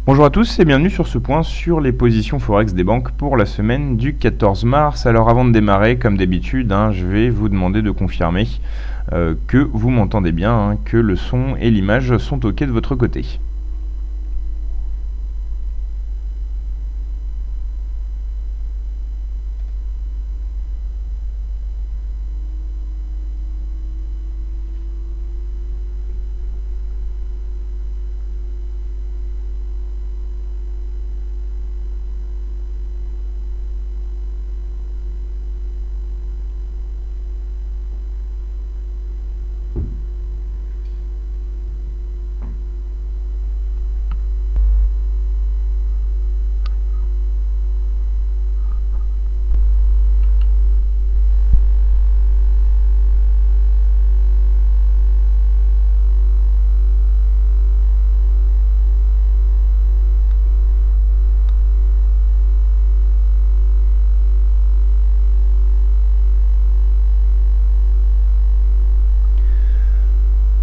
Bonjour à tous et bienvenue sur ce point sur les positions Forex des banques pour la semaine du 14 mars. Alors avant de démarrer, comme d'habitude, je vais vous demander de confirmer que vous m'entendez bien, que le son et l'image sont OK de votre côté.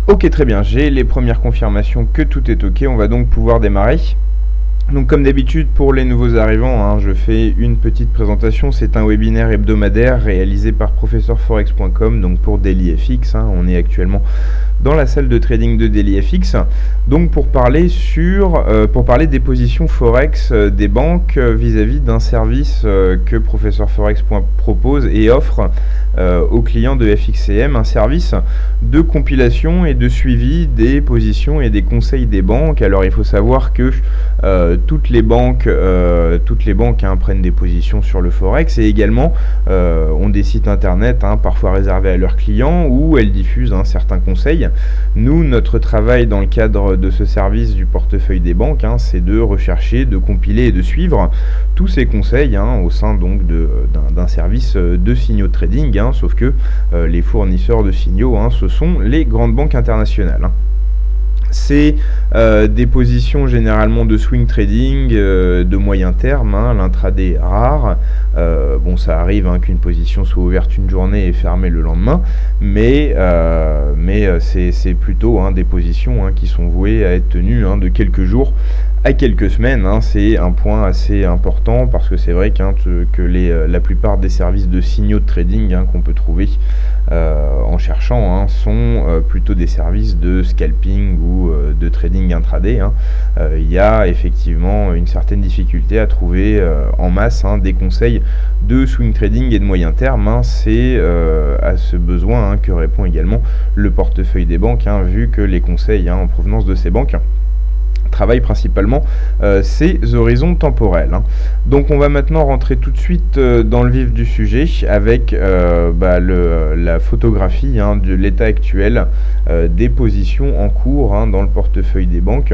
Ok, très bien, j'ai les premières confirmations que tout est OK, on va donc pouvoir démarrer. Donc comme d'habitude pour les nouveaux arrivants, je fais une petite présentation. C'est un webinaire hebdomadaire réalisé par professeurforex.com, donc pour DailyFX. On est actuellement dans la salle de trading de DailyFX. Donc pour parler des positions Forex des banques vis-à-vis d'un service que professeurforex propose et offre aux clients de FXCM, un service de compilation et de suivi des positions et des conseils des banques. Alors il faut savoir que toutes les banques prennent des positions sur le Forex et également ont des sites internet parfois réservés à leurs clients où elles diffusent certains conseils. Nous, notre travail dans le cadre de ce service du portefeuille des banques, c'est de rechercher, de compiler et de suivre tous ces conseils au sein donc d'un service de signaux de trading, sauf que les fournisseurs de signaux, ce sont les grandes banques internationales. C'est des positions généralement de swing trading, de moyen terme, l'intraday rare. Ça arrive qu'une position soit ouverte une journée et fermée le lendemain, mais c'est plutôt des positions qui sont vouées à être tenues de quelques jours à quelques semaines. C'est un point assez important parce que c'est vrai que la plupart des services de signaux de trading qu'on peut trouver en cherchant sont plutôt des services de scalping ou de trading intraday. Il y a effectivement une certaine difficulté à trouver en masse des conseils de swing trading et de moyen terme. C'est à ce besoin que répond également le portefeuille des banques, vu que les conseils en provenance de ces banques travaille principalement ces horizons temporels. Donc on va maintenant rentrer tout de suite dans le vif du sujet avec la photographie de l'état actuel des positions en cours dans le portefeuille des banques.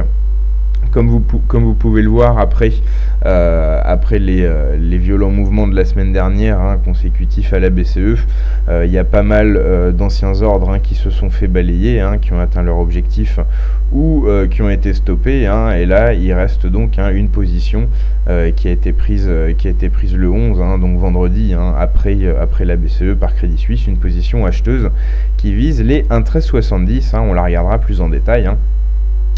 Comme vous pouvez le voir après les violents mouvements de la semaine dernière consécutifs à la BCE, il y a pas mal d'anciens ordres qui se sont fait balayer, qui ont atteint leur objectif ou qui ont été stoppés, et là il reste donc une position qui a été prise le 11, donc vendredi, après la BCE par Crédit Suisse, une position acheteuse qui vise les 1,1370, on la regardera plus en détail.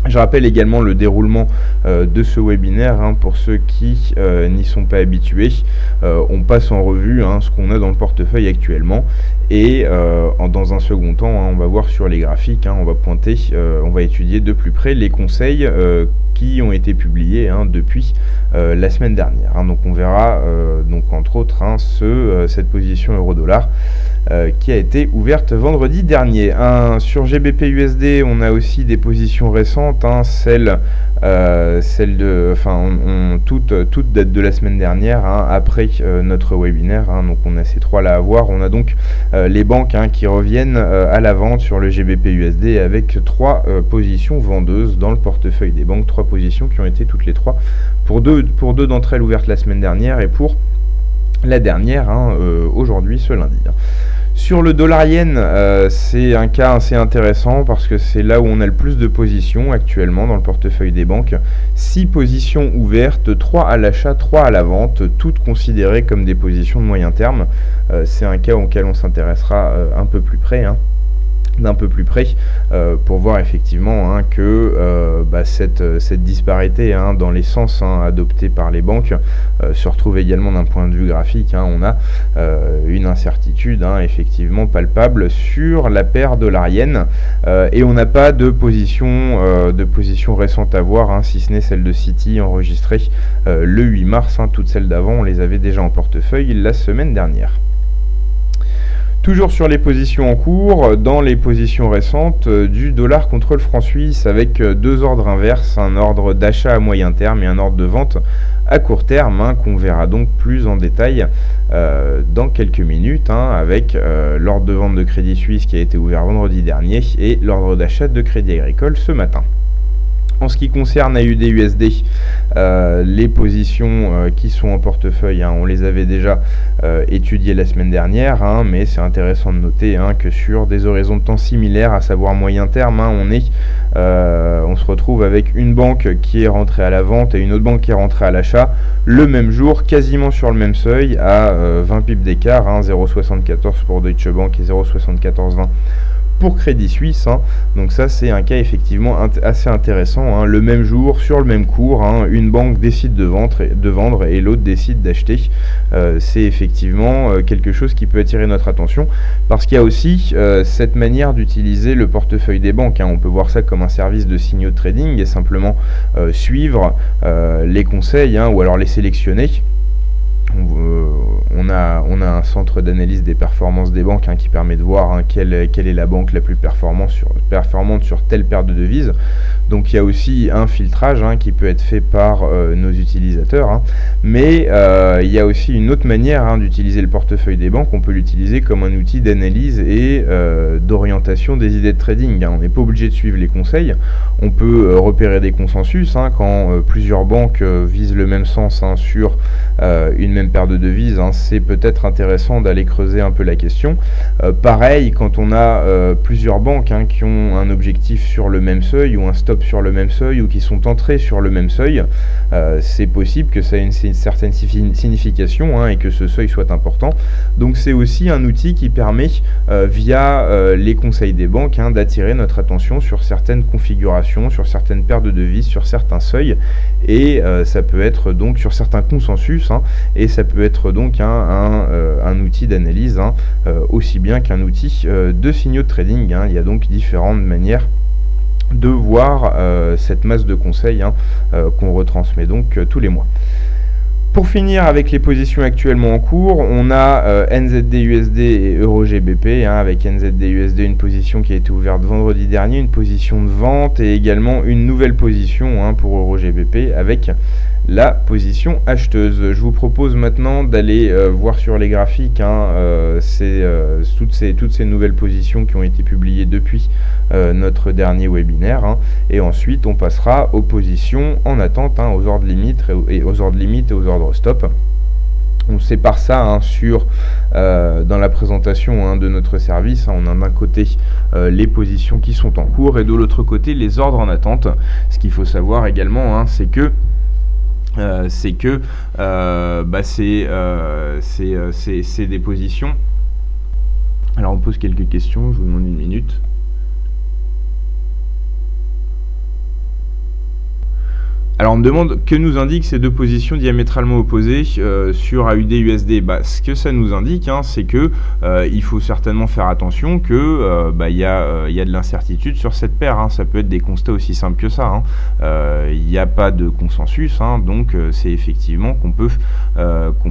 Je rappelle également le déroulement de ce webinaire pour ceux qui n'y sont pas habitués. On passe en revue ce qu'on a dans le portefeuille actuellement et dans un second temps, on va voir sur les graphiques, on va étudier de plus près les conseils qui ont été publiés depuis la semaine dernière. Donc on verra entre autres cette position euro-dollar qui a été ouverte vendredi dernier. Sur GBP USD, on a aussi des positions récentes, toutes datent de la semaine dernière, après notre webinaire. Donc on a ces trois là à voir. On a donc les banques qui reviennent à la vente sur le GBP USD avec trois positions vendeuses dans le portefeuille des banques, trois positions qui ont été toutes les trois pour deux d'entre elles ouvertes la semaine dernière et pour la dernière aujourd'hui, ce lundi. Sur le dollar yen, c'est un cas assez intéressant parce que c'est là où on a le plus de positions actuellement dans le portefeuille des banques. 6 positions ouvertes, 3 à l'achat, 3 à la vente, toutes considérées comme des positions de moyen terme. C'est un cas auquel on s'intéressera un peu plus près. d'un peu plus près pour voir effectivement que cette disparité dans les sens adoptés par les banques se retrouve également d'un point de vue graphique. On a une incertitude effectivement palpable sur la paire dollarienne et on n'a pas de position récente à voir, si ce n'est celle de Citi enregistrée le 8 mars. Toutes celles d'avant, on les avait déjà en portefeuille la semaine dernière. Toujours sur les positions en cours, dans les positions récentes du dollar contre le franc suisse avec deux ordres inverses, un ordre d'achat à moyen terme et un ordre de vente à court terme qu'on verra donc plus en détail dans quelques minutes avec l'ordre de vente de Crédit Suisse qui a été ouvert vendredi dernier et l'ordre d'achat de Crédit Agricole ce matin. En ce qui concerne AUD-USD, les positions qui sont en portefeuille, on les avait déjà étudiées la semaine dernière, mais c'est intéressant de noter que sur des horizons de temps similaires, à savoir moyen terme, on se retrouve avec une banque qui est rentrée à la vente et une autre banque qui est rentrée à l'achat le même jour, quasiment sur le même seuil, à 20 pips d'écart, 0,74 pour Deutsche Bank et 0,7420 pour Crédit Suisse. Donc ça c'est un cas effectivement assez intéressant, le même jour, sur le même cours, une banque décide de vendre et l'autre décide d'acheter. C'est effectivement quelque chose qui peut attirer notre attention parce qu'il y a aussi cette manière d'utiliser le portefeuille des banques. On peut voir ça comme un service de signaux de trading et simplement suivre les conseils ou alors les sélectionner. On a un centre d'analyse des performances des banques qui permet de voir quelle est la banque la plus performante sur telle paire de devises. Donc il y a aussi un filtrage qui peut être fait par nos utilisateurs, mais il y a aussi une autre manière d'utiliser le portefeuille des banques. On peut l'utiliser comme un outil d'analyse et d'orientation des idées de trading. On n'est pas obligé de suivre les conseils, on peut repérer des consensus quand plusieurs banques visent le même sens sur une même paire de devises. C'est peut-être intéressant d'aller creuser un peu la question. Pareil, quand on a plusieurs banques qui ont un objectif sur le même seuil ou un stop sur le même seuil ou qui sont entrées sur le même seuil, c'est possible que ça ait une certaine signification et que ce seuil soit important. Donc c'est aussi un outil qui permet via les conseils des banques d'attirer notre attention sur certaines configurations, sur certaines paires de devises, sur certains seuils, et ça peut être donc sur certains consensus, et ça peut être donc un outil d'analyse aussi bien qu'un outil de signaux de trading. Il y a donc différentes manières de voir cette masse de conseils qu'on retransmet donc tous les mois. Pour finir avec les positions actuellement en cours, on a NZD-USD et EUR-GBP, avec NZD-USD une position qui a été ouverte vendredi dernier, une position de vente et également une nouvelle position pour EUR-GBP avec la position acheteuse. Je vous propose maintenant d'aller voir sur les graphiques toutes ces nouvelles positions qui ont été publiées depuis notre dernier webinaire, et ensuite on passera aux positions en attente, aux ordres limites et aux ordres stop. On sépare ça dans la présentation de notre service. On a d'un côté les positions qui sont en cours et de l'autre côté les ordres en attente. Ce qu'il faut savoir également, c'est que c'est des positions. Alors on pose quelques questions, je vous demande une minute. Alors on me demande que nous indiquent ces deux positions diamétralement opposées sur AUD-USD. Ce que ça nous indique, c'est que il faut certainement faire attention que y a de l'incertitude sur cette paire. Ça peut être des constats aussi simples que ça. Il n'y a pas de consensus, donc c'est effectivement qu'on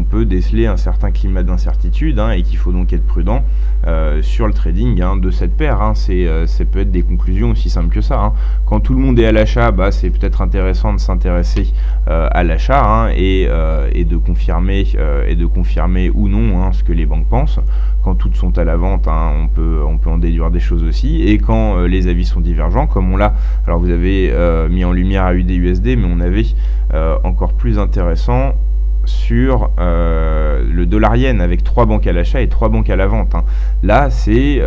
peut déceler un certain climat d'incertitude et qu'il faut donc être prudent sur le trading de cette paire. Ça peut être des conclusions aussi simples que ça. Quand tout le monde est à l'achat, c'est peut-être intéressant de s'intéresser à l'achat et de confirmer ou non ce que les banques pensent. Quand toutes sont à la vente, on peut en déduire des choses aussi, et quand les avis sont divergents, comme on l'a, alors vous avez mis en lumière AUD-USD, mais on avait encore plus intéressant sur le dollar yen avec 3 banques à l'achat et 3 banques à la vente. Là c'est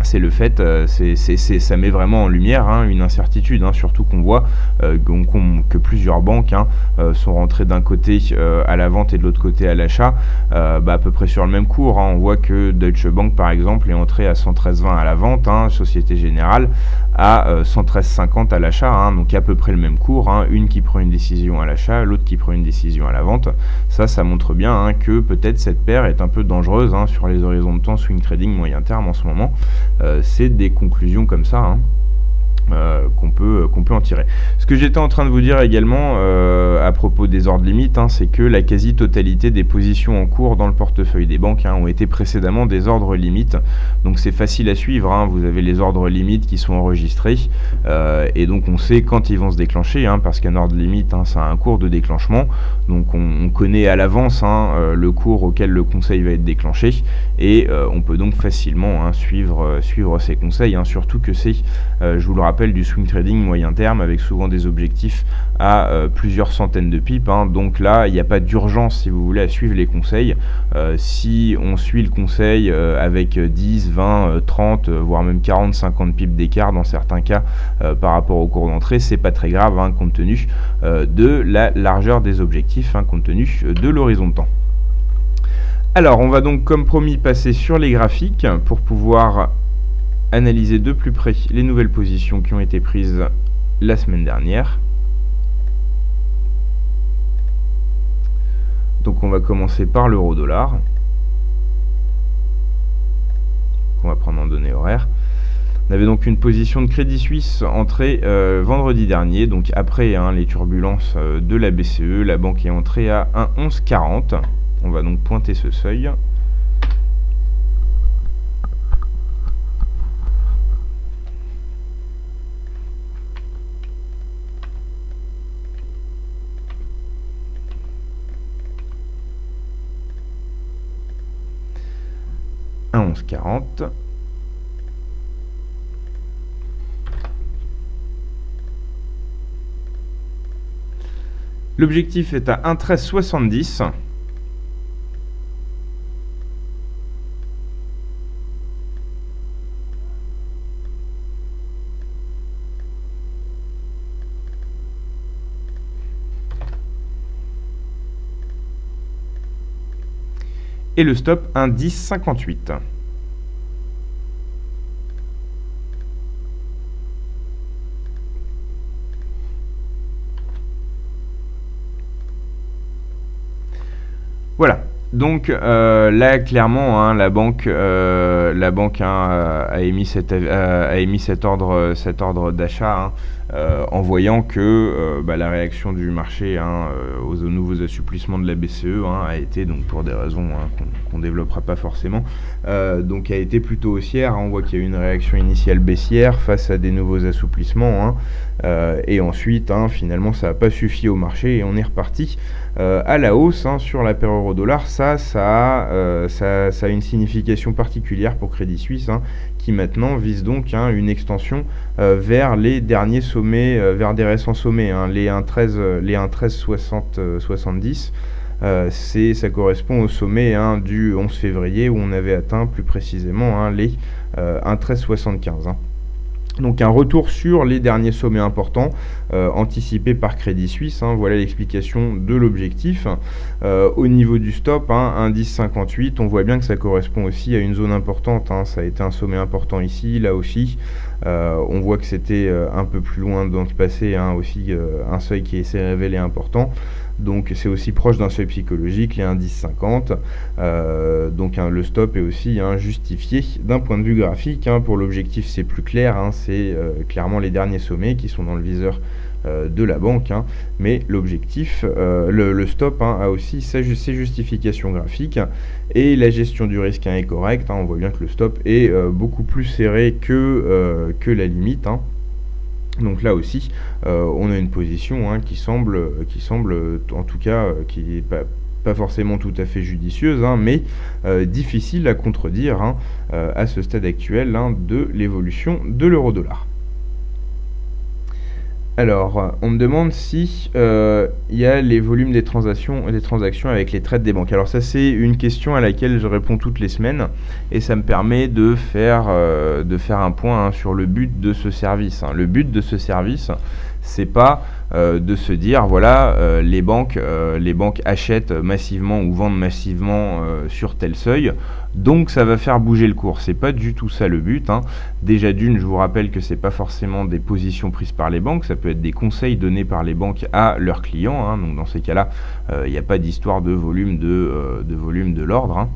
c'est le fait, ça met vraiment en lumière une incertitude, surtout qu'on voit que plusieurs banques sont rentrées d'un côté à la vente et de l'autre côté à l'achat, à peu près sur le même cours. On voit que Deutsche Bank par exemple est entrée à 113,20 à la vente, Société Générale à 113,50 à l'achat, donc à peu près le même cours, une qui prend une décision à l'achat, l'autre qui prend une décision à la vente. Ça montre bien que peut-être cette paire est un peu dangereuse sur les horizons de temps swing trading moyen terme en ce moment. C'est des conclusions comme ça qu'on peut en tirer. Ce que j'étais en train de vous dire également à propos des ordres limites, c'est que la quasi-totalité des positions en cours dans le portefeuille des banques ont été précédemment des ordres limites. Donc c'est facile à suivre, vous avez les ordres limites qui sont enregistrés et donc on sait quand ils vont se déclencher, parce qu'un ordre limite ça a un cours de déclenchement. Donc on connaît à l'avance le cours auquel le conseil va être déclenché et on peut donc facilement suivre ces conseils, surtout que c'est, je vous le rappelle, du swing trading moyen terme avec souvent des objectifs à plusieurs centaines de pips, donc là il n'y a pas d'urgence si vous voulez à suivre les conseils. Si on suit le conseil avec 10, 20, 30 voire même 40, 50 pips d'écart dans certains cas par rapport au cours d'entrée, c'est pas très grave compte tenu de la largeur des objectifs, compte tenu de l'horizon de temps. Alors on va donc comme promis passer sur les graphiques pour pouvoir analyser de plus près les nouvelles positions qui ont été prises la semaine dernière. Donc on va commencer par l'euro-dollar. On va prendre en données horaires. On avait donc une position de Crédit Suisse entrée vendredi dernier, donc après les turbulences de la BCE. La banque est entrée à 1,1140. On va donc pointer ce seuil. « 1,1140 ». L'objectif est à 1,1370. Et le stop 1,1058. Voilà. Donc là clairement la banque a émis cet ordre d'achat en voyant que la réaction du marché aux nouveaux assouplissements de la BCE a été, donc pour des raisons qu'on développera pas forcément, donc a été plutôt haussière. On voit qu'il y a eu une réaction initiale baissière face à des nouveaux assouplissements et ensuite finalement ça n'a pas suffi au marché et on est reparti à la hausse sur la paire euro-dollar. Ça a une signification particulière pour Crédit Suisse qui maintenant vise donc une extension vers les derniers sommets, vers des récents sommets, les 1,1370. Ça correspond au sommet du 11 février où on avait atteint plus précisément les 1,1375. Donc un retour sur les derniers sommets importants anticipés par Crédit Suisse. Voilà l'explication de l'objectif. Au niveau du stop, 1,1058, on voit bien que ça correspond aussi à une zone importante. Ça a été un sommet important ici, là aussi. On voit que c'était un peu plus loin dans le passé, aussi un seuil qui s'est révélé important. Donc c'est aussi proche d'un seuil psychologique, les 1,1050. Donc le stop est aussi justifié d'un point de vue graphique. Pour l'objectif c'est plus clair, c'est clairement les derniers sommets qui sont dans le viseur de la banque, mais l'objectif, le stop a aussi ses justifications graphiques et la gestion du risque est correcte. On voit bien que le stop est beaucoup plus serré que la limite. Donc là aussi, on a une position qui semble, en tout cas, qui n'est pas forcément tout à fait judicieuse, mais difficile à contredire à ce stade actuel de l'évolution de l'euro-dollar. Alors, on me demande si il y a les volumes des transactions avec les trades des banques. Alors ça, c'est une question à laquelle je réponds toutes les semaines et ça me permet de faire un point sur le but de ce service. Le but de ce service, c'est pas de se dire voilà les banques achètent massivement ou vendent massivement sur tel seuil, donc ça va faire bouger le cours. C'est pas du tout ça le but. Déjà d'une, je vous rappelle que c'est pas forcément des positions prises par les banques, ça peut être des conseils donnés par les banques à leurs clients. Donc dans ces cas-là, il n'y a pas d'histoire de volume de l'ordre.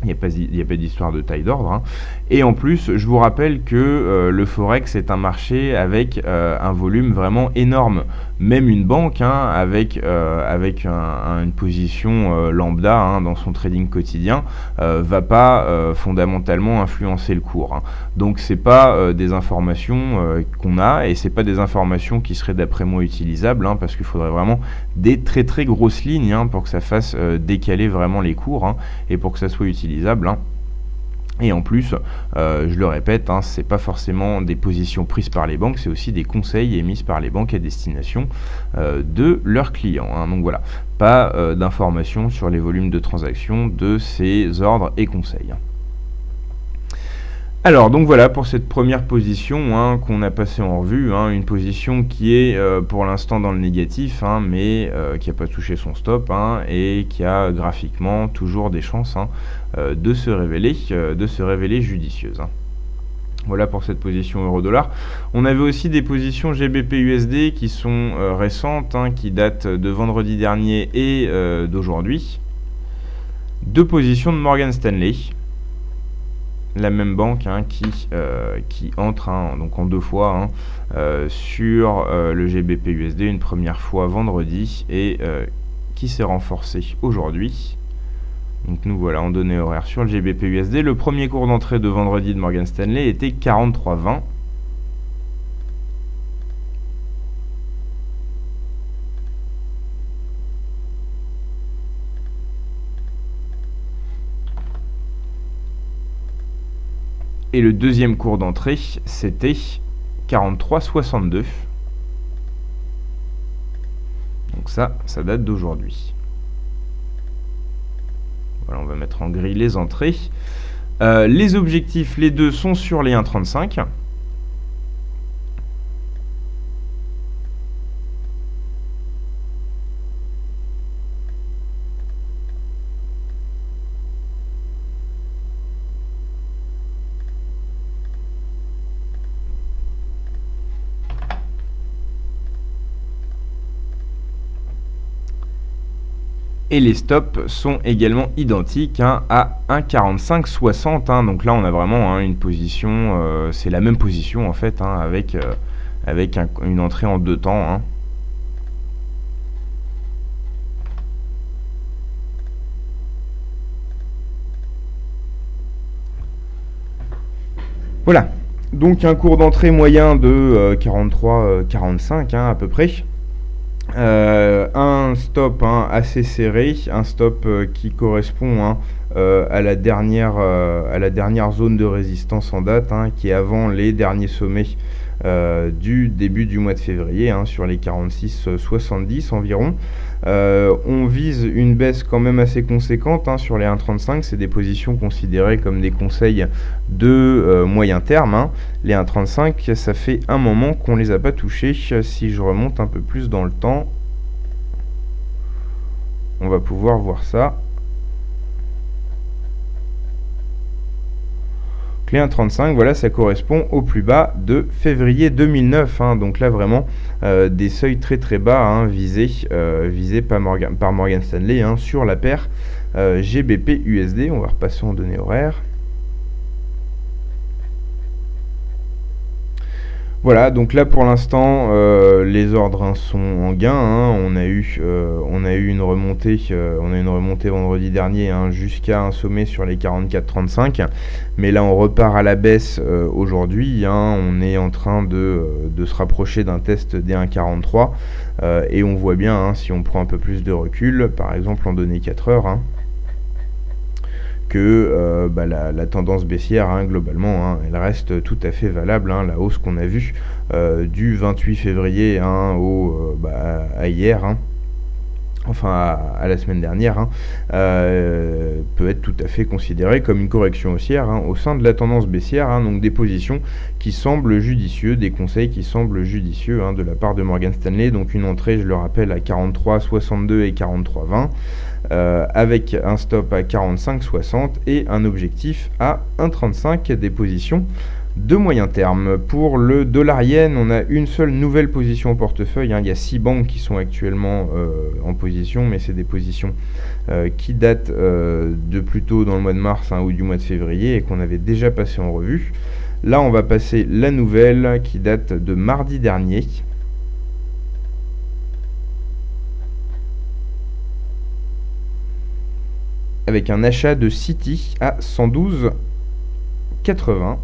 Il n'y a pas d'histoire de taille d'ordre. Et en plus, je vous rappelle que le Forex est un marché avec un volume vraiment énorme. Même une banque avec une position lambda dans son trading quotidien va pas fondamentalement influencer le cours. Donc c'est pas des informations qu'on a et c'est pas des informations qui seraient d'après moi utilisables parce qu'il faudrait vraiment des très très grosses lignes pour que ça fasse décaler vraiment les cours et pour que ça soit utilisable. Et en plus, je le répète, c'est pas forcément des positions prises par les banques, c'est aussi des conseils émis par les banques à destination de leurs clients. Donc voilà, pas d'informations sur les volumes de transactions de ces ordres et conseils. Alors donc voilà pour cette première position qu'on a passée en revue, une position qui est pour l'instant dans le négatif, mais qui n'a pas touché son stop et qui a graphiquement toujours des chances de se révéler judicieuse. Voilà pour cette position euro-dollar. On avait aussi des positions GBP-USD qui sont récentes, qui datent de vendredi dernier et d'aujourd'hui. Deux positions de Morgan Stanley. La même banque qui entre donc en deux fois sur le GBP-USD, une première fois vendredi et qui s'est renforcée aujourd'hui. Donc nous voilà en données horaires sur le GBP-USD. Le premier cours d'entrée de vendredi de Morgan Stanley était 43,20. Et le deuxième cours d'entrée, c'était 43,62. Donc ça date d'aujourd'hui. Voilà, on va mettre en gris les entrées. Les objectifs, les deux sont sur les 1,35. Et les stops sont également identiques à 1,4560. Donc là, on a vraiment une position, c'est la même position en fait, avec une entrée en deux temps. Voilà. Donc un cours d'entrée moyen de 43-45 à peu près. Un stop assez serré, un stop qui correspond à la dernière zone de résistance en date, qui est avant les derniers sommets du début du mois de février, sur les 46,70 environ. On vise une baisse quand même assez conséquente sur les 1,35. C'est des positions considérées comme des conseils de moyen terme. Les 1,35, ça fait un moment qu'on les a pas touchés. Si je remonte un peu plus dans le temps, on va pouvoir voir ça. Les 1,35, voilà, ça correspond au plus bas de février 2009. Donc là, vraiment, des seuils très très bas visés par Morgan Stanley sur la paire GBP-USD. On va repasser en données horaires. Voilà, donc là pour l'instant les ordres sont en gain. On a eu une remontée, vendredi dernier jusqu'à un sommet sur les 44,35. Mais là on repart à la baisse aujourd'hui. On est en train de se rapprocher d'un test des 1,43 et on voit bien si on prend un peu plus de recul, par exemple en données 4 heures. que la tendance baissière, hein, globalement, hein, elle reste tout à fait valable, hein. La hausse qu'on a vue du 28 février, hein, à hier, hein, enfin à la semaine dernière, hein, peut être tout à fait considérée comme une correction haussière, hein, au sein de la tendance baissière, hein, donc des positions qui semblent judicieux, des conseils qui semblent judicieux, hein, de la part de Morgan Stanley. Donc une entrée, je le rappelle, à 43,62 et 43,20, avec un stop à 45,60 et un objectif à 1,35, des positions de moyen terme. Pour le dollar-yen, on a une seule nouvelle position au portefeuille, hein. Il y a 6 banques qui sont actuellement en position, mais c'est des positions qui datent de plus tôt dans le mois de mars, hein, ou du mois de février, et qu'on avait déjà passé en revue. Là, on va passer la nouvelle qui date de mardi dernier. Avec un achat de Citi à 112,80.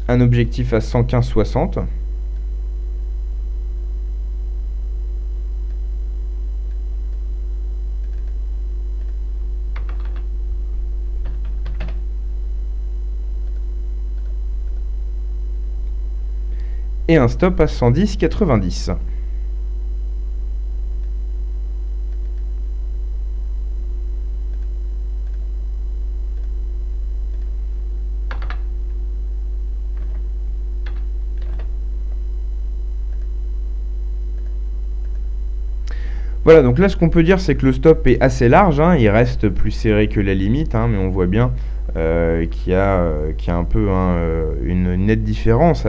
Un objectif à 115,60. Et un stop à 110,90. Voilà, donc là ce qu'on peut dire, c'est que le stop est assez large, hein, il reste plus serré que la limite, hein, mais on voit bien qu'il y a un peu, hein, une nette différence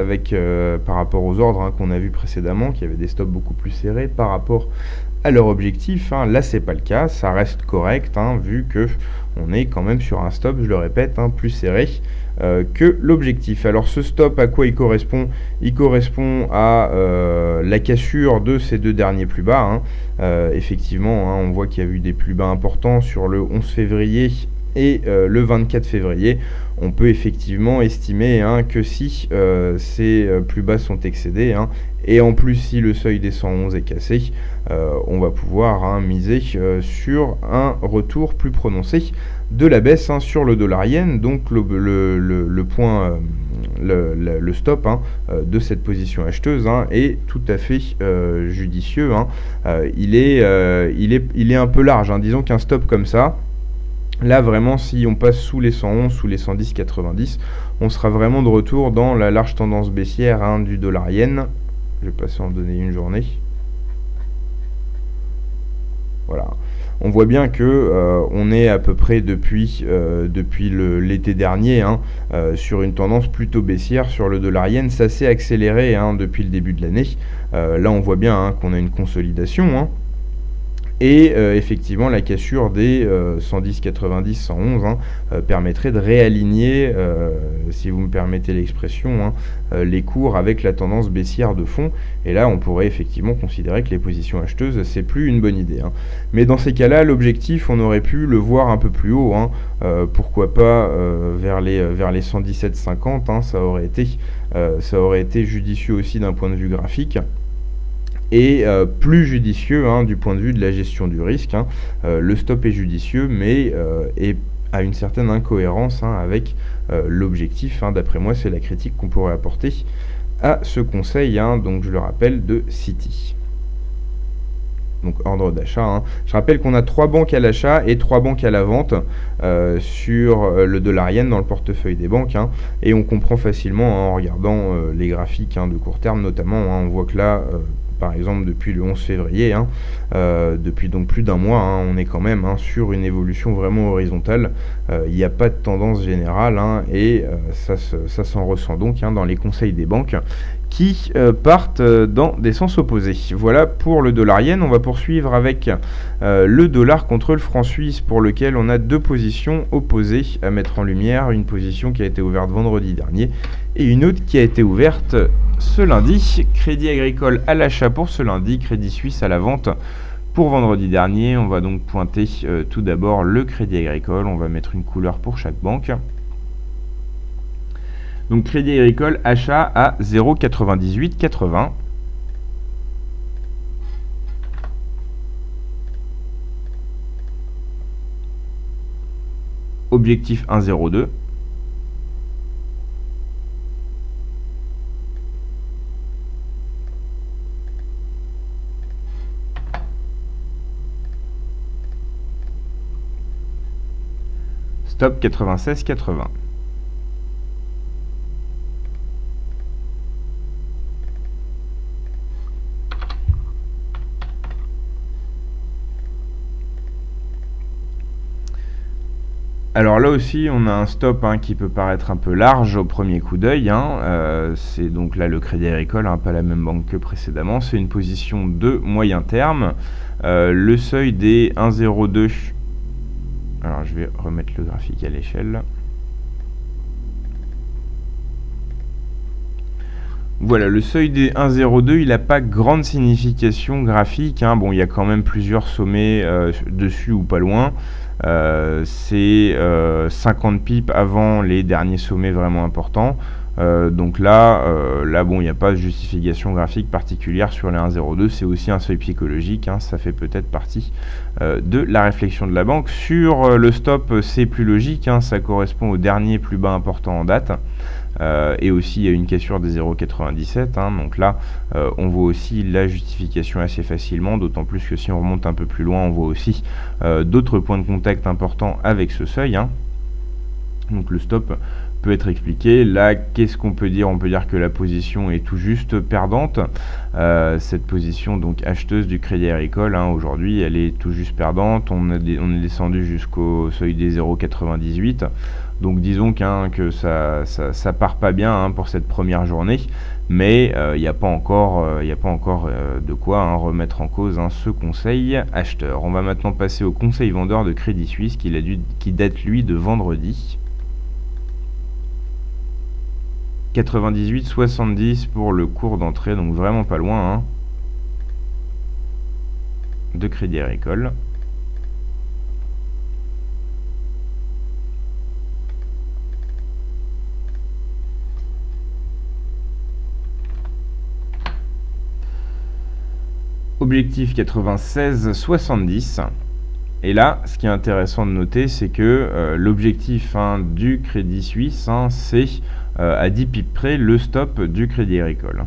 par rapport aux ordres, hein, qu'on a vu précédemment, qui avaient des stops beaucoup plus serrés par rapport à leur objectif, hein. Là c'est pas le cas, ça reste correct, hein, vu que on est quand même sur un stop, je le répète, hein, plus serré que l'objectif. Alors ce stop, à quoi il correspond? Il correspond à la cassure de ces deux derniers plus bas, hein. Effectivement, hein, on voit qu'il y a eu des plus bas importants sur le 11 février et le 24 février. On peut effectivement estimer, hein, que si ces plus bas sont excédés, hein, et en plus si le seuil des 111 est cassé, on va pouvoir, hein, miser sur un retour plus prononcé de la baisse, hein, sur le dollar-yen. Donc le point, le stop, hein, de cette position acheteuse, hein, est tout à fait judicieux, hein. Il est un peu large, hein. Disons qu'un stop comme ça, là vraiment, si on passe sous les 111, sous les 110,90, on sera vraiment de retour dans la large tendance baissière, hein, du dollar-yen. Je vais passer en donner une journée. Voilà. On voit bien que on est à peu près depuis l'été dernier, hein, sur une tendance plutôt baissière sur le dollar-yen. Ça s'est accéléré, hein, depuis le début de l'année. Là, on voit bien, hein, qu'on a une consolidation, hein. Et effectivement, la cassure des 110, 90, 111, hein, permettrait de réaligner, si vous me permettez l'expression, hein, les cours avec la tendance baissière de fond. Et là, on pourrait effectivement considérer que les positions acheteuses, c'est plus une bonne idée, hein. Mais dans ces cas-là, l'objectif, on aurait pu le voir un peu plus haut, hein. Pourquoi pas vers les 117,50, hein, ça aurait été judicieux aussi d'un point de vue graphique. Et plus judicieux, hein, du point de vue de la gestion du risque, hein. Le stop est judicieux, mais a une certaine incohérence, hein, avec l'objectif, hein. D'après moi, c'est la critique qu'on pourrait apporter à ce conseil, hein, donc je le rappelle, de Citi. Donc ordre d'achat, hein. Je rappelle qu'on a 3 banques à l'achat et 3 banques à la vente sur le dollar-yen dans le portefeuille des banques, hein. Et on comprend facilement, hein, en regardant les graphiques, hein, de court terme notamment, hein. On voit que là, par exemple, depuis le 11 février, hein, depuis donc plus d'un mois, hein, on est quand même, hein, sur une évolution vraiment horizontale. Il n'y a pas de tendance générale, hein, et ça s'en ressent donc, hein, dans les conseils des banques qui partent dans des sens opposés. Voilà pour le dollar-yen. On va poursuivre avec le dollar contre le franc suisse, pour lequel on a deux positions opposées à mettre en lumière. Une position qui a été ouverte vendredi dernier et une autre qui a été ouverte ce lundi. Crédit Agricole à l'achat pour ce lundi, Crédit Suisse à la vente pour vendredi dernier. On va donc pointer tout d'abord le Crédit Agricole. On va mettre une couleur pour chaque banque. Donc Crédit Agricole, achat à 0,9880. Objectif 1,02. Stop 96,80. Alors là aussi, on a un stop qui peut paraître un peu large au premier coup d'œil. C'est donc là le Crédit Agricole, pas la même banque que précédemment. C'est une position de moyen terme. Le seuil des 1,02. Alors je vais remettre le graphique à l'échelle. Voilà, le seuil des 1,02, il n'a pas grande signification graphique. Bon, il y a quand même plusieurs sommets dessus ou pas loin. C'est 50 pips avant les derniers sommets vraiment importants. Donc là, bon, il n'y a pas de justification graphique particulière sur les 1,02. C'est aussi un seuil psychologique. Ça fait peut-être partie de la réflexion de la banque. Sur le stop, c'est plus logique. Ça correspond au dernier plus bas important en date. Et aussi il y a une cassure des 0,97, donc là on voit aussi la justification assez facilement, d'autant plus que si on remonte un peu plus loin on voit aussi d'autres points de contact importants avec ce seuil. Donc le stop peut être expliqué. Là, qu'est-ce qu'on peut dire? On peut dire que la position est tout juste perdante. Cette position donc acheteuse du Crédit Agricole, aujourd'hui, elle est tout juste perdante. On est descendu jusqu'au seuil des 0,98. Donc disons que ça part pas bien pour cette première journée, mais il n'y a pas encore de quoi remettre en cause ce conseil acheteur. On va maintenant passer au conseil vendeur de Crédit Suisse qui date lui de vendredi. 98,70 pour le cours d'entrée, donc vraiment pas loin de Crédit Agricole. Objectif 96,70. Et là, ce qui est intéressant de noter, c'est que l'objectif du Crédit Suisse, c'est à 10 pips près le stop du Crédit Agricole.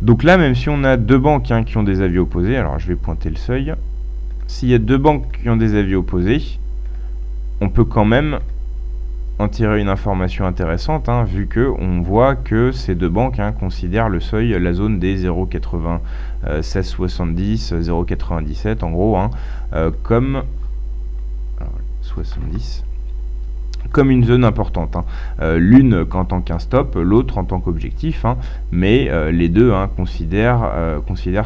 Donc là, même si on a deux banques qui ont des avis opposés, alors je vais pointer le seuil. S'il y a deux banques qui ont des avis opposés, on peut quand même en tirer une information intéressante, vu que on voit que ces deux banques considèrent le seuil, la zone des 0,9670, 0,97 en gros, comme 70, comme une zone importante. L'une en tant qu'un stop, l'autre en tant qu'objectif, mais les deux considèrent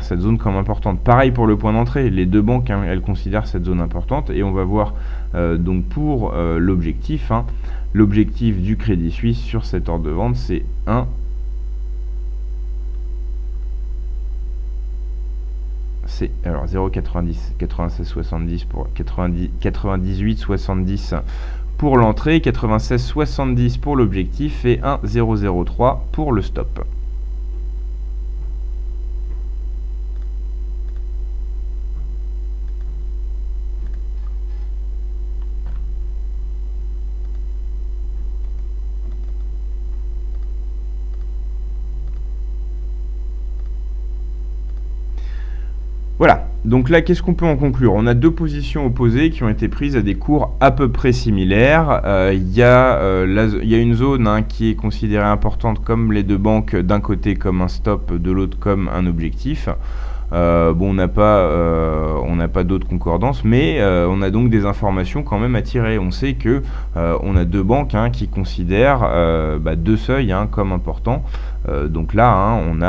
cette zone comme importante. Pareil pour le point d'entrée, les deux banques elles considèrent cette zone importante, et on va voir donc pour l'objectif, l'objectif du Crédit Suisse sur cette ordre de vente, c'est 1. C'est alors 0,9670 pour 98,70 pour l'entrée, 96,70 pour l'objectif et 1,003 pour le stop. Voilà, donc là qu'est-ce qu'on peut en conclure? On a deux positions opposées qui ont été prises à des cours à peu près similaires. Il y a une zone qui est considérée importante comme les deux banques, d'un côté comme un stop, de l'autre comme un objectif. On n'a pas d'autres concordances, mais on a donc des informations quand même à tirer. On sait que on a deux banques qui considèrent deux seuils comme importants. Donc là, on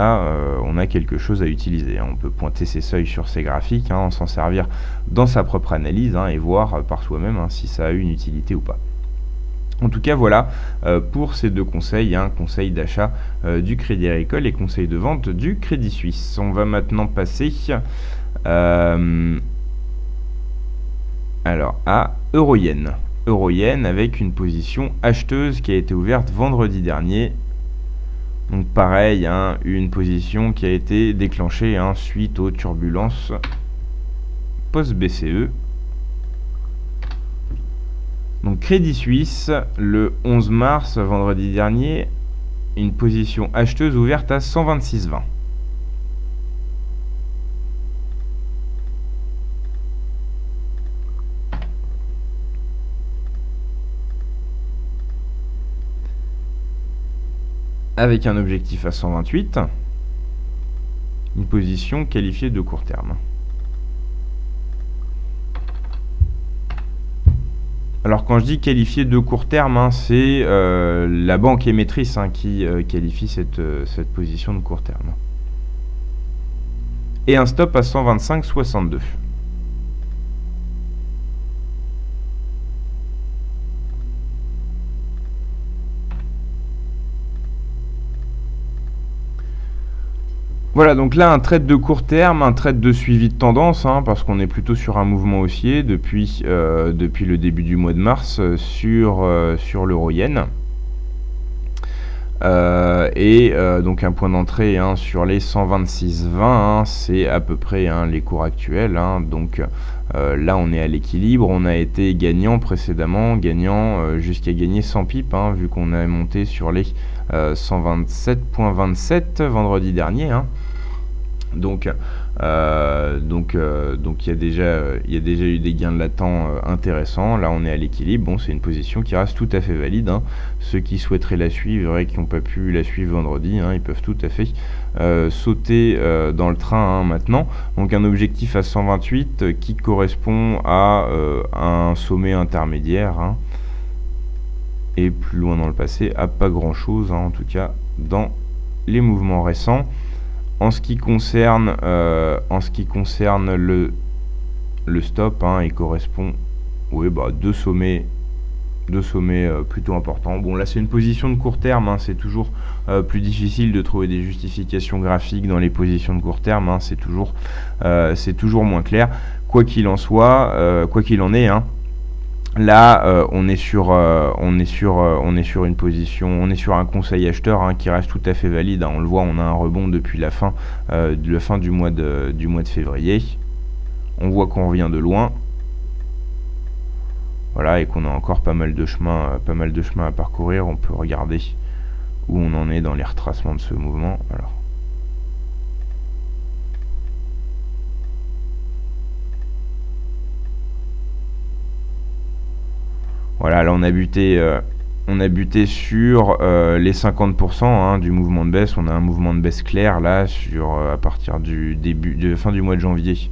a quelque chose à utiliser. On peut pointer ces seuils sur ces graphiques, s'en servir dans sa propre analyse et voir par soi-même si ça a une utilité ou pas. En tout cas, voilà pour ces deux conseils, conseil d'achat du Crédit Agricole et conseil de vente du Crédit Suisse. On va maintenant passer à Euro-Yen. euro-yen avec une position acheteuse qui a été ouverte vendredi dernier. Donc pareil, hein, une position qui a été déclenchée hein, suite aux turbulences post-BCE. Donc Crédit Suisse, le 11 mars, vendredi dernier, une position acheteuse ouverte à 126,20. Avec un objectif à 128, une position qualifiée de court terme. Alors quand je dis qualifiée de court terme, hein, c'est la banque émettrice hein, qui qualifie cette position de court terme. Et un stop à 125,62. Voilà, donc là un trade de court terme, un trade de suivi de tendance, hein, parce qu'on est plutôt sur un mouvement haussier depuis le début du mois de mars sur l'euro-yen. Donc un point d'entrée hein, sur les 126,20, hein, c'est à peu près hein, les cours actuels. Hein, donc là on est à l'équilibre, on a été gagnant précédemment, jusqu'à gagner 100 pips, hein, vu qu'on a monté sur les 127,27 vendredi dernier. Hein. Donc il y a déjà eu des gains de latents intéressants. Là on est à l'équilibre. Bon, c'est une position qui reste tout à fait valide. Hein. Ceux qui souhaiteraient la suivre et qui n'ont pas pu la suivre vendredi, hein, ils peuvent tout à fait sauter dans le train hein, maintenant. Donc un objectif à 128 qui correspond à un sommet intermédiaire. Hein. Et plus loin dans le passé, à pas grand chose, hein, en tout cas dans les mouvements récents. En ce qui concerne le stop, hein, il correspond deux sommets plutôt importants. Bon, là c'est une position de court terme, hein, c'est toujours plus difficile de trouver des justifications graphiques dans les positions de court terme, hein, c'est toujours moins clair. Quoi qu'il en soit, quoi qu'il en est, hein, là, on est sur une position, on est sur un conseil acheteur hein, qui reste tout à fait valide. Hein. On le voit, on a un rebond depuis la fin du mois de février. On voit qu'on revient de loin. Voilà, et qu'on a encore pas mal de chemin à parcourir. On peut regarder où on en est dans les retracements de ce mouvement. Alors. Voilà, là on a buté sur les 50% hein, du mouvement de baisse. On a un mouvement de baisse clair là à partir de fin du mois de janvier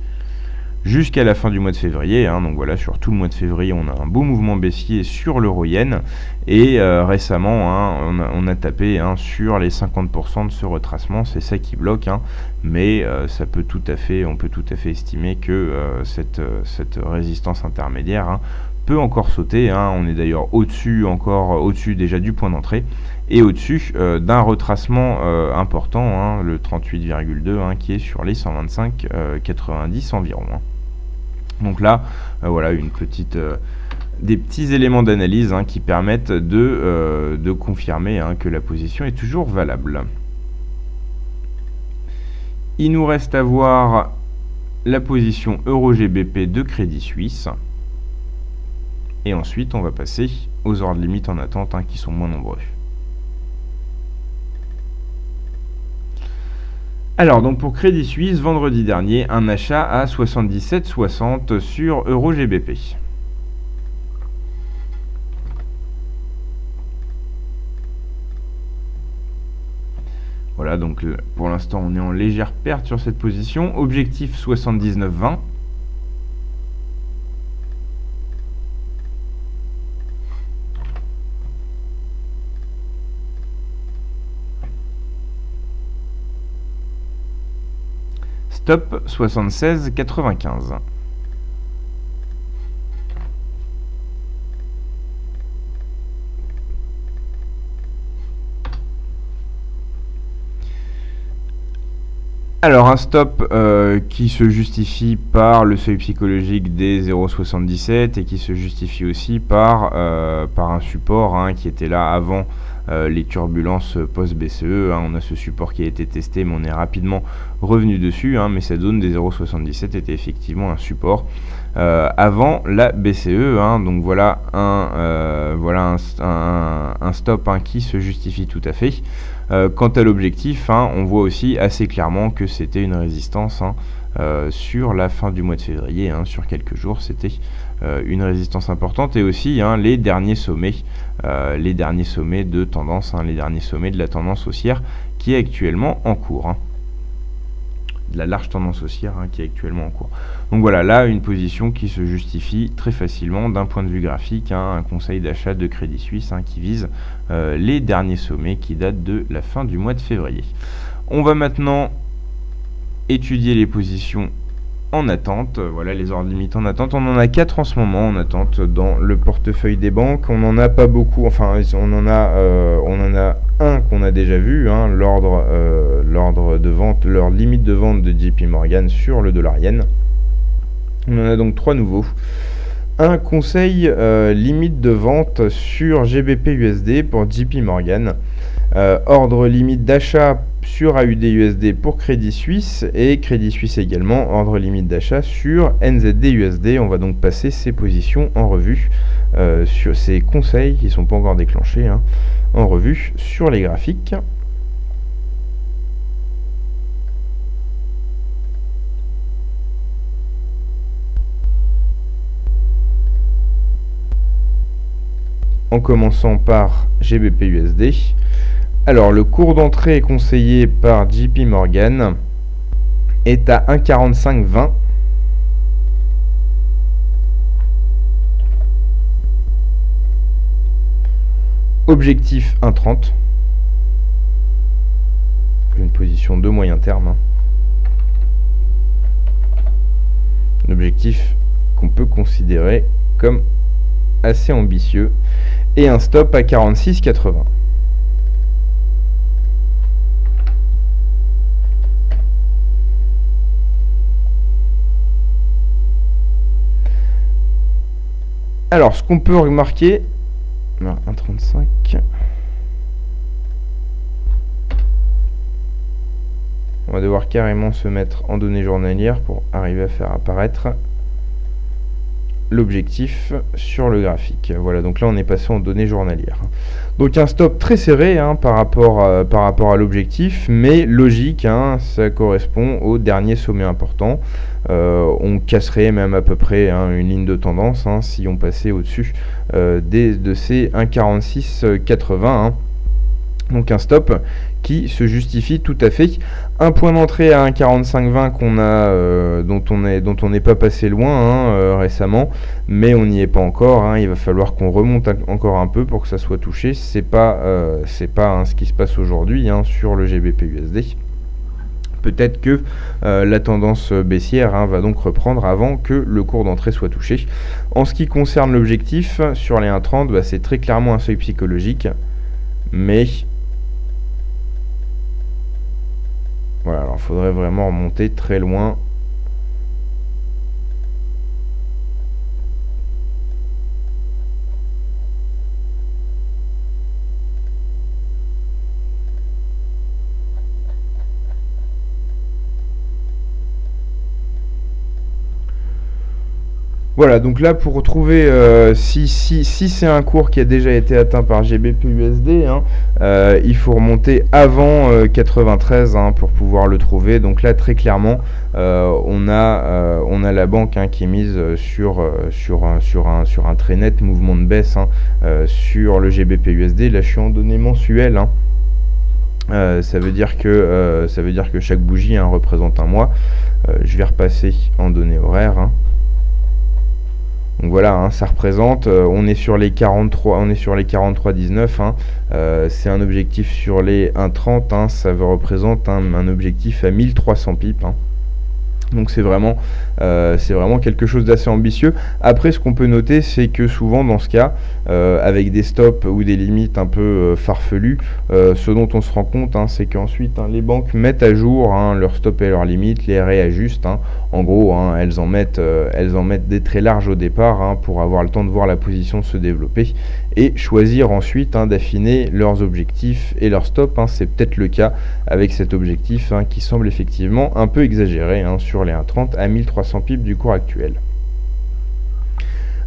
jusqu'à la fin du mois de février. Hein. Donc voilà, sur tout le mois de février, on a un beau mouvement baissier sur l'euro-yen. Et récemment, hein, on a tapé hein, sur les 50% de ce retracement. C'est ça qui bloque. Hein. Mais on peut tout à fait estimer que cette résistance intermédiaire hein, peut encore sauter, hein. On est d'ailleurs au-dessus déjà du point d'entrée et au-dessus d'un retracement important, hein, le 38,2 hein, qui est sur les 125,90 environ. Hein. Donc là, voilà des petits éléments d'analyse hein, qui permettent de confirmer hein, que la position est toujours valable. Il nous reste à voir la position Euro-GBP de Crédit Suisse. Et ensuite, on va passer aux ordres limites en attente hein, qui sont moins nombreux. Alors, donc pour Crédit Suisse, vendredi dernier, un achat à 77,60 sur Euro-GBP. Voilà, donc pour l'instant, on est en légère perte sur cette position. Objectif 79,20. Stop 76,95. Alors un stop qui se justifie par le seuil psychologique des 0,77 et qui se justifie aussi par un support qui était là avant les turbulences post-BCE. On a ce support qui a été testé, mais on est rapidement revenu dessus. Mais cette zone des 0,77 était effectivement un support avant la BCE. Donc voilà un stop qui se justifie tout à fait. Quant à l'objectif, on voit aussi assez clairement que c'était une résistance sur la fin du mois de février, sur quelques jours, c'était une résistance importante, et aussi les derniers sommets de tendance, les derniers sommets de la tendance haussière qui est actuellement en cours. De la large tendance haussière qui est actuellement en cours. Donc voilà, là une position qui se justifie très facilement d'un point de vue graphique, un conseil d'achat de Crédit Suisse qui vise les derniers sommets qui datent de la fin du mois de février. On va maintenant étudier les positions en attente. Voilà les ordres limites en attente. On en a 4 en ce moment en attente dans le portefeuille des banques. On n'en a pas beaucoup, enfin on en a un qu'on a déjà vu, l'ordre de vente, leur limite de vente de JP Morgan sur le dollar yen. On en a donc 3 nouveaux. Un conseil limite de vente sur GBP USD pour JP Morgan. Ordre limite d'achat sur AUD USD pour Crédit Suisse, et Crédit Suisse également ordre limite d'achat sur NZD USD. On va donc passer ces positions en revue sur ces conseils qui ne sont pas encore déclenchés, en revue sur les graphiques. En commençant par GBP USD. Alors le cours d'entrée conseillé par JP Morgan est à 1,4520. Objectif 1,30. Une position de moyen terme. Un objectif qu'on peut considérer comme assez ambitieux. Et un stop à 46,80. Alors, ce qu'on peut remarquer, 1,35. On va devoir carrément se mettre en données journalières pour arriver à faire apparaître l'objectif sur le graphique. Voilà, donc là on est passé en données journalières. Donc un stop très serré par rapport à l'objectif, mais logique, ça correspond au dernier sommet important. On casserait même à peu près une ligne de tendance si on passait au-dessus de ces 1,4680. Donc un stop qui se justifie tout à fait. Un point d'entrée à 1,4520 qu'on a, dont on n'est pas passé loin récemment, mais on n'y est pas encore. Il va falloir qu'on remonte encore un peu pour que ça soit touché. C'est pas ce qui se passe aujourd'hui sur le GBP USD. Peut-être que la tendance baissière va donc reprendre avant que le cours d'entrée soit touché. En ce qui concerne l'objectif sur les 1,30, c'est très clairement un seuil psychologique, mais voilà, alors il faudrait vraiment remonter très loin. Voilà, donc là pour retrouver si c'est un cours qui a déjà été atteint par GBP USD, il faut remonter avant 93 pour pouvoir le trouver. Donc là très clairement on a la banque qui est mise sur un très net mouvement de baisse sur le GBP USD. Là je suis en données mensuelles. Ça veut dire que chaque bougie représente un mois. Je vais repasser en données horaires. Donc voilà, ça représente, on est sur les 43,19, c'est un objectif sur les 1,30, ça représente un objectif à 1300 pips. Donc c'est vraiment quelque chose d'assez ambitieux. Après, ce qu'on peut noter, c'est que souvent dans ce cas, avec des stops ou des limites un peu farfelues, ce dont on se rend compte, hein, c'est qu'ensuite les banques mettent à jour leurs stops et leurs limites, les réajustent. En gros, elles en mettent des très larges au départ pour avoir le temps de voir la position se développer et choisir ensuite d'affiner leurs objectifs et leurs stops. C'est peut-être le cas avec cet objectif qui semble effectivement un peu exagéré sur les 1,30 à 1300 pips du cours actuel.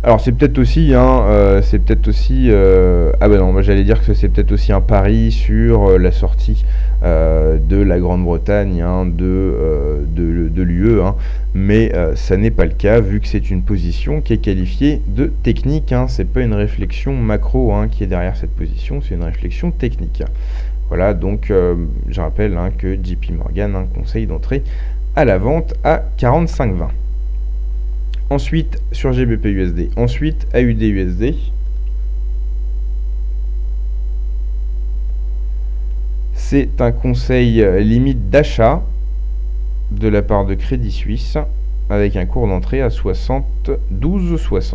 Alors c'est peut-être aussi, ah ben non, moi j'allais dire que c'est peut-être aussi un pari sur la sortie de la Grande-Bretagne de l'UE, mais ça n'est pas le cas vu que c'est une position qui est qualifiée de technique. C'est pas une réflexion macro qui est derrière cette position, c'est une réflexion technique. Voilà, donc je rappelle que JP Morgan conseille d'entrer à la vente à 45,20. Ensuite sur GBP/USD, ensuite AUD/USD. C'est un conseil limite d'achat de la part de Crédit Suisse avec un cours d'entrée à 72,60.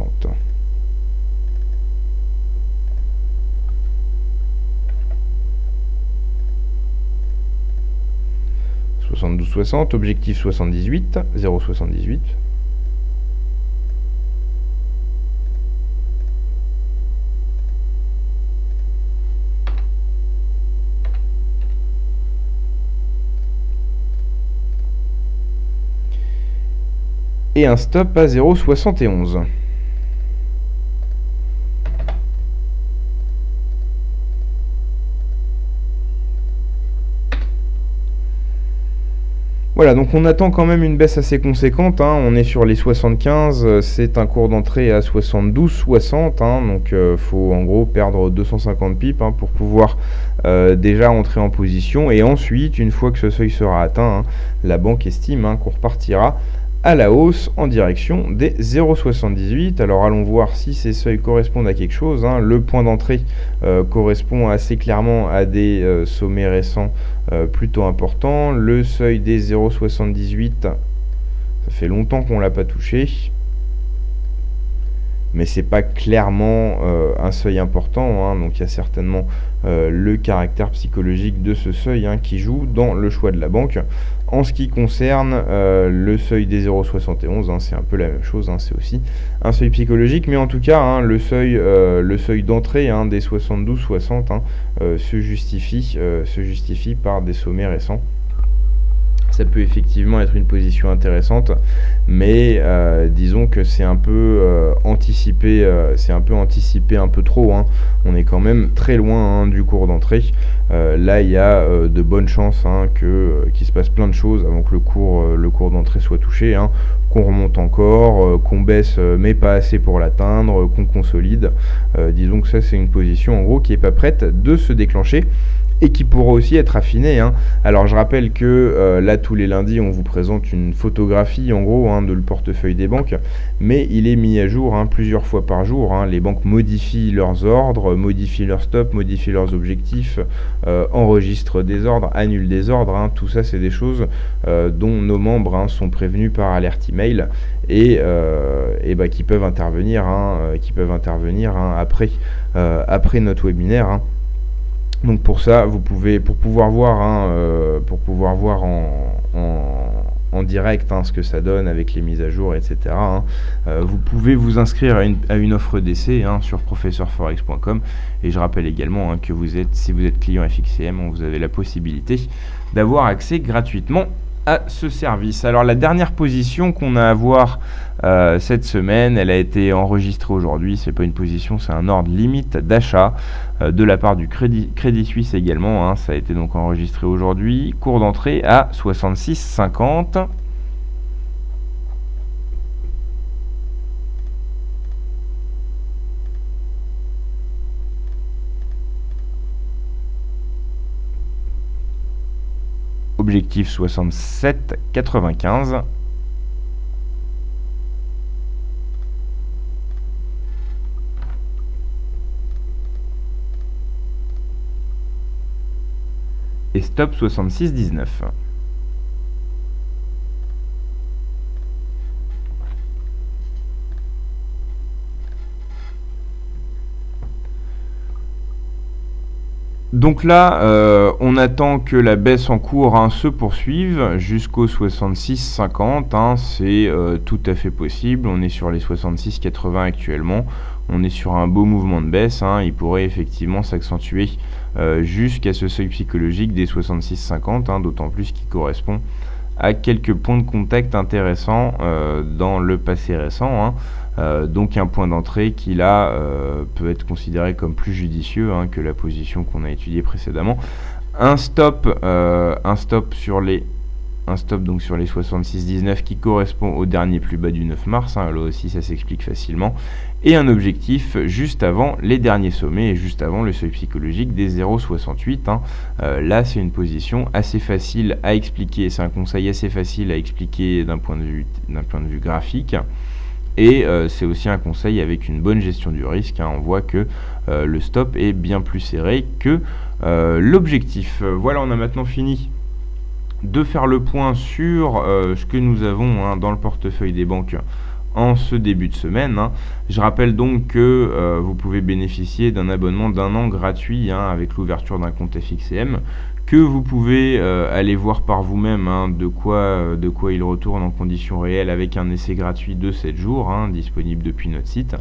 72,60, objectif 78, 0,78. Et un stop à 0,71. Voilà, donc on attend quand même une baisse assez conséquente, on est sur les 75, c'est un cours d'entrée à 72,60, donc faut en gros perdre 250 pips pour pouvoir déjà entrer en position, et ensuite, une fois que ce seuil sera atteint, la banque estime qu'on repartira à la hausse en direction des 0,78. Alors allons voir si ces seuils correspondent à quelque chose. Le point d'entrée correspond assez clairement à des sommets récents plutôt importants. Le seuil des 0,78, ça fait longtemps qu'on l'a pas touché, mais c'est pas clairement un seuil important, donc il y a certainement le caractère psychologique de ce seuil qui joue dans le choix de la banque. En ce qui concerne le seuil des 0,71, c'est un peu la même chose, c'est aussi un seuil psychologique, mais en tout cas le seuil d'entrée des 72,60 se justifie par des sommets récents. Ça peut effectivement être une position intéressante, mais disons que c'est un peu anticipé, un peu trop. On est quand même très loin du cours d'entrée. Là, il y a de bonnes chances qu'il se passe plein de choses avant que le cours d'entrée soit touché. Qu'on remonte encore, qu'on baisse mais pas assez pour l'atteindre, qu'on consolide. Disons que ça, c'est une position en gros qui n'est pas prête de se déclencher et qui pourra aussi être affiné. Alors je rappelle que là tous les lundis on vous présente une photographie en gros de le portefeuille des banques, mais il est mis à jour plusieurs fois par jour. Les banques modifient leurs ordres, modifient leurs stops, modifient leurs objectifs, enregistrent des ordres, annulent des ordres. Tout ça c'est des choses dont nos membres sont prévenus par alerte email et qui peuvent intervenir, après notre webinaire. Donc pour ça, pour pouvoir voir en direct ce que ça donne avec les mises à jour, etc. Vous pouvez vous inscrire à une offre d'essai sur professeurforex.com, et je rappelle également que si vous êtes client FXCM, vous avez la possibilité d'avoir accès gratuitement à ce service. Alors la dernière position qu'on a à voir cette semaine, elle a été enregistrée aujourd'hui. C'est pas une position, c'est un ordre limite d'achat de la part du Crédit Suisse également. Ça a été donc enregistré aujourd'hui. Cours d'entrée à 66,50. Objectif 67,95. Et stop 66,19. Donc là, on attend que la baisse en cours se poursuive jusqu'au 66,50. C'est tout à fait possible. On est sur les 66,80 actuellement. On est sur un beau mouvement de baisse. Il pourrait effectivement s'accentuer jusqu'à ce seuil psychologique des 66,50, d'autant plus qu'il correspond à quelques points de contact intéressants dans le passé récent. Donc un point d'entrée qui là peut être considéré comme plus judicieux que la position qu'on a étudiée précédemment. Un stop donc sur les 66,19 qui correspond au dernier plus bas du 9 mars, là aussi ça s'explique facilement, et un objectif juste avant les derniers sommets et juste avant le seuil psychologique des 0,68. Là c'est une position assez facile à expliquer, c'est un conseil assez facile à expliquer d'un point de vue graphique. Et c'est aussi un conseil avec une bonne gestion du risque. On voit que le stop est bien plus serré que l'objectif. Voilà, on a maintenant fini de faire le point sur ce que nous avons dans le portefeuille des banques en ce début de semaine. Je rappelle donc que vous pouvez bénéficier d'un abonnement d'1 an gratuit avec l'ouverture d'un compte FXCM, que vous pouvez aller voir par vous-même de quoi il retourne en conditions réelles avec un essai gratuit de 7 jours disponible depuis notre site.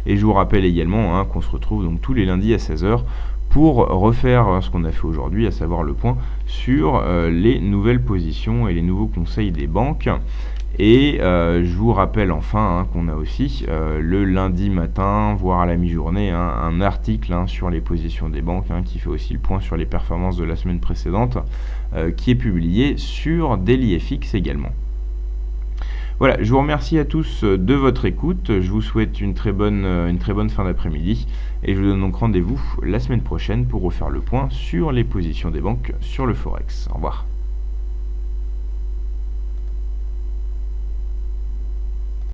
Et je vous rappelle également qu'on se retrouve donc tous les lundis à 16h pour refaire ce qu'on a fait aujourd'hui, à savoir le point sur les nouvelles positions et les nouveaux conseils des banques. Et je vous rappelle enfin qu'on a aussi le lundi matin, voire à la mi-journée, un article sur les positions des banques qui fait aussi le point sur les performances de la semaine précédente, qui est publié sur DailyFX également. Voilà, je vous remercie à tous de votre écoute, je vous souhaite une très bonne fin d'après-midi, et je vous donne donc rendez-vous la semaine prochaine pour refaire le point sur les positions des banques sur le Forex. Au revoir.